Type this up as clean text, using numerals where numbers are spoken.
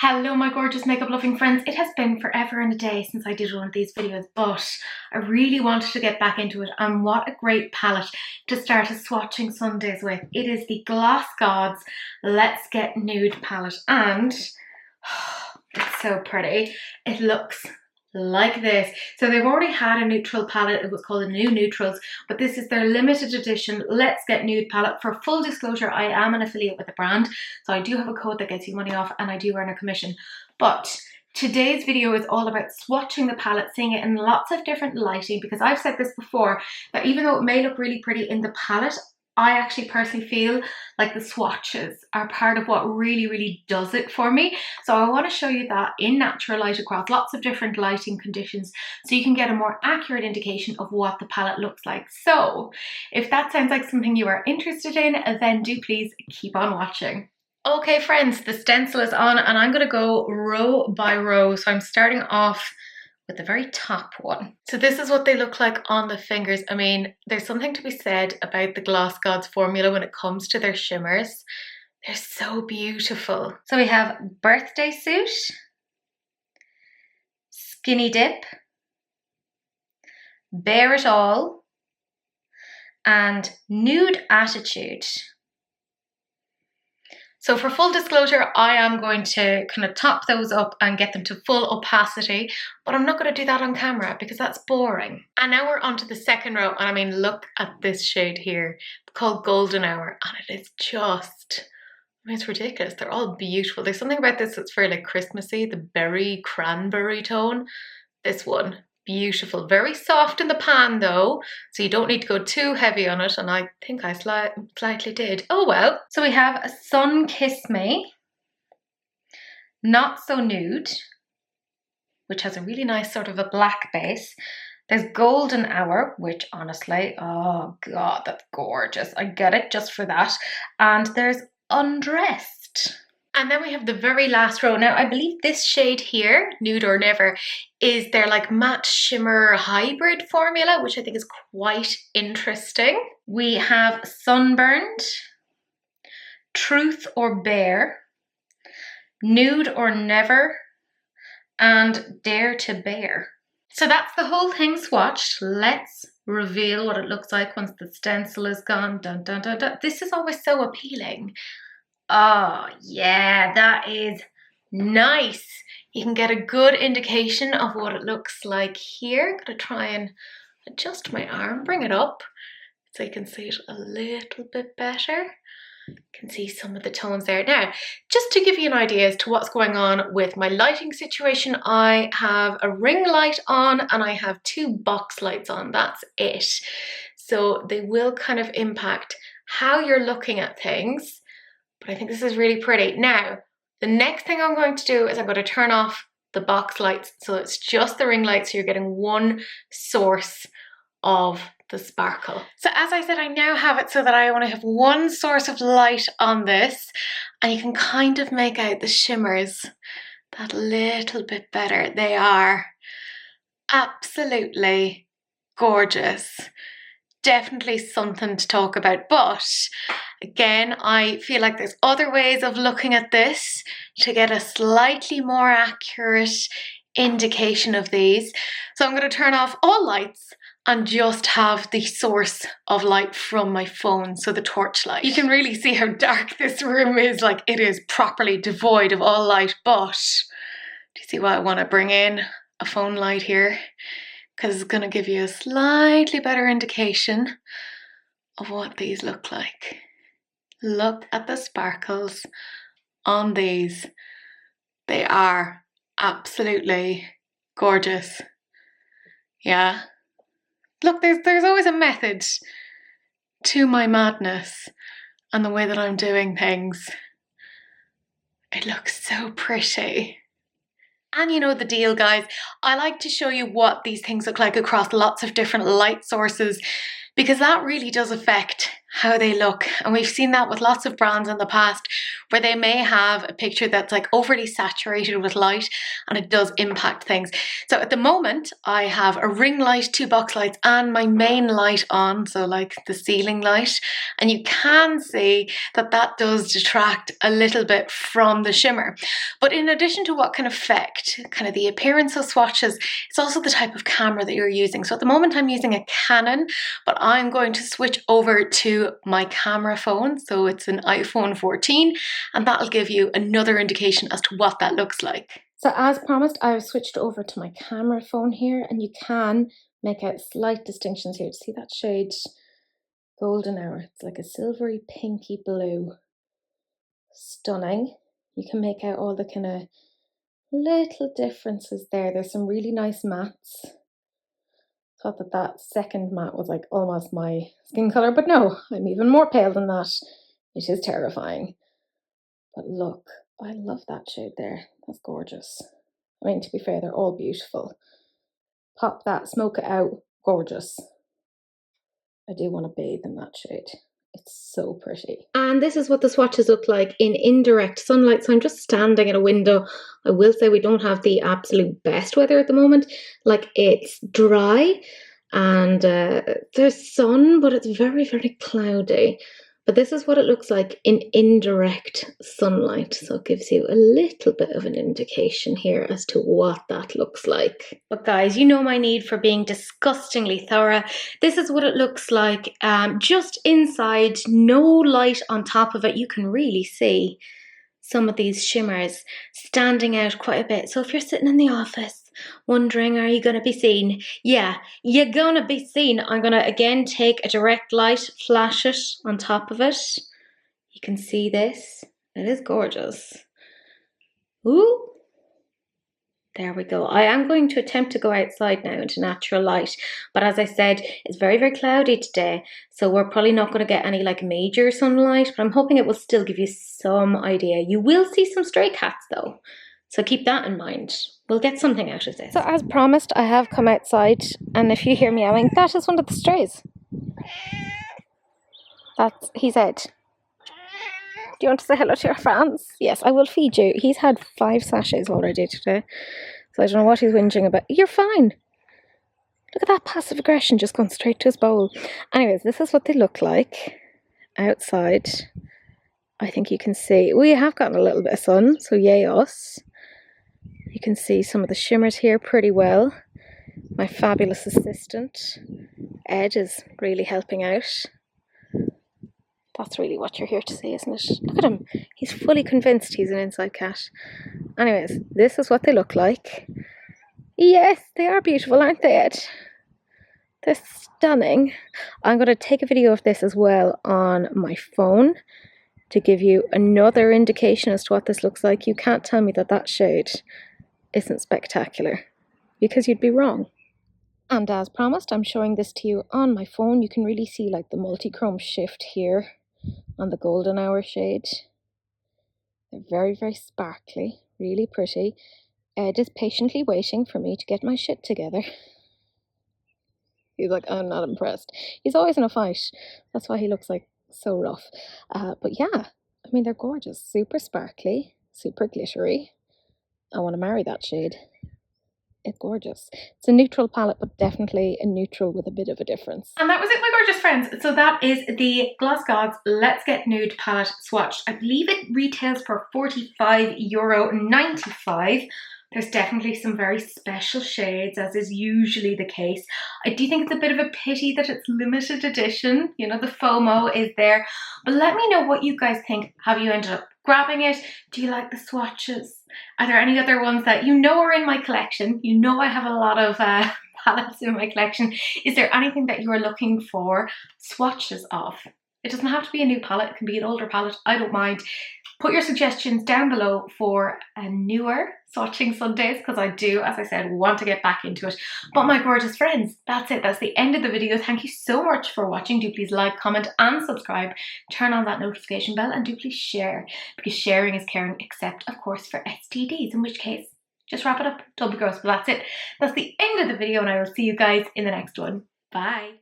Hello my gorgeous makeup loving friends. It has been forever and a day since I did one of these videos, but I really wanted to get back into it, and what a great palette to start a swatching Sundays with. It is the Gloss Gods Let's Get Nude palette, and it's so pretty. It looks like this. So they've already had a neutral palette. It was called the New Neutrals, but this is their limited edition Let's Get Nude palette. For full disclosure, I am an affiliate with the brand, so I do have a code that gets you money off and I do earn a commission. But today's video is all about swatching the palette, seeing it in lots of different lighting, because I've said this before, that even though it may look really pretty in the palette, I actually personally feel like the swatches are part of what really does it for me. So I want to show you that in natural light across lots of different lighting conditions, so you can get a more accurate indication of what the palette looks like. So if that sounds like something you are interested in, then do please keep on watching. Okay friends, the stencil is on and I'm going to go row by row. So I'm starting off with the very top one. So this is what they look like on the fingers. I mean, there's something to be said about the Gloss Gods formula when it comes to their shimmers. They're so beautiful. So we have Birthday Suit, Skinny Dip, Bare It All, and Nude Attitude. So for full disclosure, I am going to kind of top those up and get them to full opacity, but I'm not going to do that on camera because that's boring. And now we're on to the second row, and I mean, look at this shade here. It's called Golden Hour, and it is just, I mean, it's ridiculous. They're all beautiful. There's something about this that's very like Christmassy, the berry cranberry tone. This one, beautiful. Very soft in the pan though, so you don't need to go too heavy on it, and I think I slightly did. Oh well. So we have Sun Kiss Me, Not So Nude, which has a really nice sort of a black base. There's Golden Hour, which honestly, oh god, that's gorgeous. I get it just for that. And there's Undressed. And then we have the very last row. Now, I believe this shade here, Nude or Never, is their like matte shimmer hybrid formula, which I think is quite interesting. We have Sunburned, Truth or Bare, Nude or Never, and Dare to Bear. So that's the whole thing swatched. Let's reveal what it looks like once the stencil is gone. Dun, dun, dun, dun. This is always so appealing. Oh yeah, that is nice. You can get a good indication of what it looks like here. I'm gonna try and adjust my arm, bring it up so you can see it a little bit better. You can see some of the tones there. Now, just to give you an idea as to what's going on with my lighting situation, I have a ring light on and I have two box lights on. That's it. So they will kind of impact how you're looking at things. But I think this is really pretty. Now, the next thing I'm going to do is I'm going to turn off the box lights, so it's just the ring light, so you're getting one source of the sparkle. So as I said, I now have it so that I only have one source of light on this, and you can kind of make out the shimmers that little bit better. They are absolutely gorgeous. Definitely something to talk about, but again, I feel like there's other ways of looking at this to get a slightly more accurate indication of these. So I'm going to turn off all lights and just have the source of light from my phone, so the torchlight. You can really see how dark this room is, like it is properly devoid of all light, but do you see why I want to bring in a phone light here? Because it's going to give you a slightly better indication of what these look like. Look at the sparkles on these. They are absolutely gorgeous. Yeah. Look, there's always a method to my madness and the way that I'm doing things. It looks so pretty. And you know the deal, guys. I like to show you what these things look like across lots of different light sources, because that really does affect how they look. And we've seen that with lots of brands in the past where they may have a picture that's like overly saturated with light and it does impact things. So at the moment I have a ring light, 2 box lights and my main light on, so like the ceiling light, and you can see that that does detract a little bit from the shimmer. But in addition to what can affect kind of the appearance of swatches, it's also the type of camera that you're using. So at the moment I'm using a Canon, but I'm going to switch over to my camera phone, so it's an iPhone 14, and that'll give you another indication as to what that looks like. So as promised, I've switched over to my camera phone here, and you can make out slight distinctions here. See that shade Golden Hour? It's like a silvery pinky blue. Stunning. You can make out all the kind of little differences there. There's some really nice mattes. Thought that that second matte was like almost my skin color, but no, I'm even more pale than that. It is terrifying. But look, I love that shade there. That's gorgeous. I mean, to be fair, they're all beautiful. Pop that, smoke it out, gorgeous. I do want to bathe in that shade. It's so pretty. And this is what the swatches look like in indirect sunlight. So I'm just standing at a window. I will say we don't have the absolute best weather at the moment. Like, it's dry and there's sun, but it's very, very cloudy. But this is what it looks like in indirect sunlight. So it gives you a little bit of an indication here as to what that looks like. But guys, you know my need for being disgustingly thorough. This is what it looks like just inside, no light on top of it. You can really see some of these shimmers standing out quite a bit. So if you're sitting in the office wondering, are you going to be seen? Yeah, you're going to be seen. I'm going to again take a direct light, flash it on top of it. You can see this. It is gorgeous. Ooh. There we go. I am going to attempt to go outside now into natural light. But as I said, it's very, very cloudy today. So we're probably not going to get any like major sunlight. But I'm hoping it will still give you some idea. You will see some stray cats though. So keep that in mind. We'll get something out of this. So as promised, I have come outside. And if you hear meowing, that is one of the strays. He's Ed. Do you want to say hello to your fans? Yes, I will feed you. He's had 5 sachets already today. So I don't know what he's whinging about. You're fine. Look at that passive aggression just going straight to his bowl. Anyways, this is what they look like outside. I think you can see. We have gotten a little bit of sun, so yay us. You can see some of the shimmers here pretty well. My fabulous assistant, Ed, is really helping out. That's really what you're here to see, isn't it? Look at him. He's fully convinced he's an inside cat. Anyways, this is what they look like. Yes, they are beautiful, aren't they, Ed? They're stunning. I'm going to take a video of this as well on my phone to give you another indication as to what this looks like. You can't tell me that that shade isn't spectacular, because you'd be wrong. And as promised, I'm showing this to you on my phone. You can really see like the multichrome shift here on the Golden Hour shade. They're very, very sparkly, really pretty. Ed is patiently waiting for me to get my shit together. He's like, I'm not impressed. He's always in a fight. That's why he looks like so rough. But yeah, I mean, they're gorgeous. Super sparkly, super glittery. I want to marry that shade. It's gorgeous. It's a neutral palette, but definitely a neutral with a bit of a difference. And that was it, my gorgeous friends. So that is the Gloss Gods Let's Get Nude palette swatched. I believe it retails for €45.95. There's definitely some very special shades, as is usually the case. I do think it's a bit of a pity that it's limited edition. You know, the FOMO is there. But let me know what you guys think. Have you ended up grabbing it? Do you like the swatches? Are there any other ones that you know are in my collection? You know I have a lot of palettes in my collection. Is there anything that you are looking for swatches of? It doesn't have to be a new palette. It can be an older palette. I don't mind. Put your suggestions down below for a newer swatching Sundays, because I do, as I said, want to get back into it. But my gorgeous friends, that's it. That's the end of the video. Thank you so much for watching. Do please like, comment and subscribe. Turn on that notification bell and do please share, because sharing is caring, except of course for STDs, in which case just wrap it up. Don't be gross, but that's it. That's the end of the video, and I will see you guys in the next one. Bye.